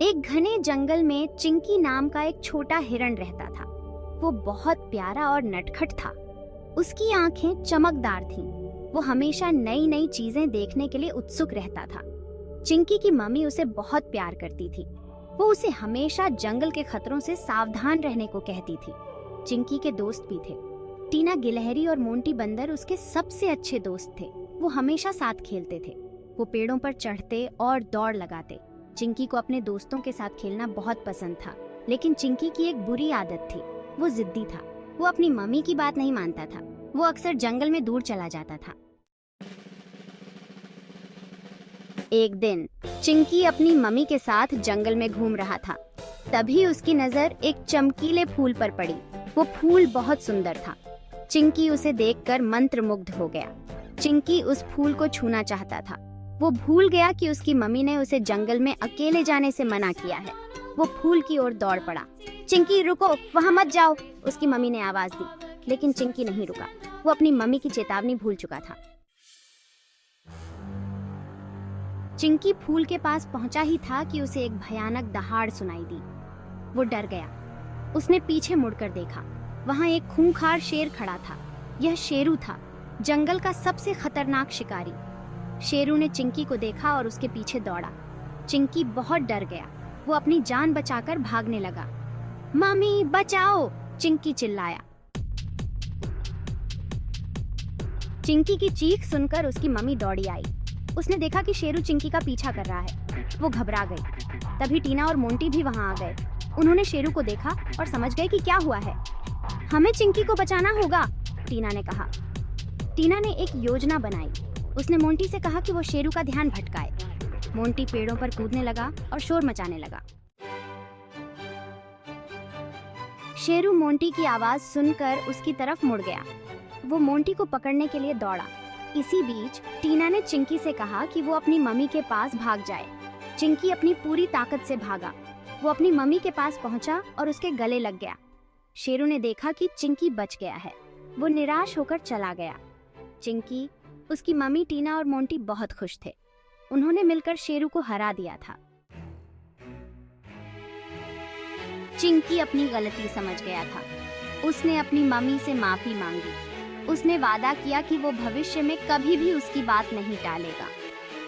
एक घने जंगल में चिंकी नाम का एक छोटा हिरण रहता था। वो बहुत प्यारा और नटखट था। उसकी आंखें चमकदार थीं। वो हमेशा नई नई चीजें देखने के लिए उत्सुक रहता था। चिंकी की मम्मी उसे बहुत प्यार करती थी। वो उसे हमेशा जंगल के खतरों से सावधान रहने को कहती थी। चिंकी के दोस्त भी थे। टीना गिलहरी और मोंटी बंदर उसके सबसे अच्छे दोस्त थे। वो हमेशा साथ खेलते थे। वो पेड़ों पर चढ़ते और दौड़ लगाते। चिंकी को अपने दोस्तों के साथ खेलना बहुत पसंद था, लेकिन चिंकी की एक बुरी आदत थी। वो जिद्दी था। वो अपनी मम्मी की बात नहीं मानता था। वो अक्सर जंगल में दूर चला जाता था। एक दिन चिंकी अपनी मम्मी के साथ जंगल में घूम रहा था। तभी उसकी नजर एक चमकीले फूल पर पड़ी। वो फूल बहुत सुंदर था। चिंकी उसे देखकर मंत्रमुग्ध हो गया। चिंकी उस फूल को छूना चाहता था। वो भूल गया कि उसकी मम्मी ने उसे जंगल में अकेले जाने से मना किया है। वो फूल की ओर दौड़ पड़ा। चिंकी रुको, वहां मत जाओ, उसकी मम्मी ने आवाज दी। लेकिन चिंकी नहीं रुका। वो अपनी मम्मी की चेतावनी भूल चुका था। चिंकी फूल के पास पहुंचा ही था कि उसे एक भयानक दहाड़ सुनाई दी। वो डर गया। उसने पीछे मुड़कर देखा। वहां एक खूंखार शेर खड़ा था। यह शेरू था, जंगल का सबसे खतरनाक शिकारी। शेरू ने चिंकी को देखा और उसके पीछे दौड़ा। चिंकी बहुत डर गया। वो अपनी जान बचाकर भागने लगा। मम्मी बचाओ, चिंकी चिल्लाया। चिंकी की चीख सुनकर उसकी मम्मी दौड़ी आई। उसने देखा कि शेरू चिंकी का पीछा कर रहा है। वो घबरा गई। तभी टीना और मोंटी भी वहां आ गए। उन्होंने शेरू को देखा और समझ गए कि क्या हुआ है। हमें चिंकी को बचाना होगा, टीना ने कहा। टीना ने एक योजना बनाई। उसने मोंटी से कहा कि वो शेरू का ध्यान भटकाए। मोंटी पेड़ों पर कूदने लगा और शोर मचाने लगा। शेरू मोंटी की आवाज सुनकर उसकी तरफ मुड़ गया। वो मोंटी को पकड़ने के लिए दौड़ा। इसी बीच टीना ने चिंकी से कहा कि वो अपनी मम्मी के पास भाग जाए। चिंकी अपनी पूरी ताकत से भागा। वो अपनी मम्मी के पास पहुंचा और उसके गले लग गया। शेरू ने देखा कि चिंकी बच गया है। वो निराश होकर चला गया। चिंकी, उसकी मम्मी टीना और मोंटी बहुत खुश थे। उन्होंने मिलकर शेरू को हरा दिया था। चिंकी अपनी गलती समझ गया था। उसने अपनी मम्मी से माफी मांगी। उसने वादा किया कि वो भविष्य में कभी भी उसकी बात नहीं टालेगा।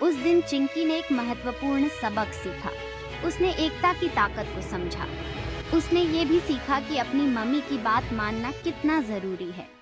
उस दिन चिंकी ने एक महत्वपूर्ण सबक सीखा। उसने एकता की ताकत को समझा। उसने ये भी सीखा कि अपनी मम्मी की बात मानना कितना जरूरी है।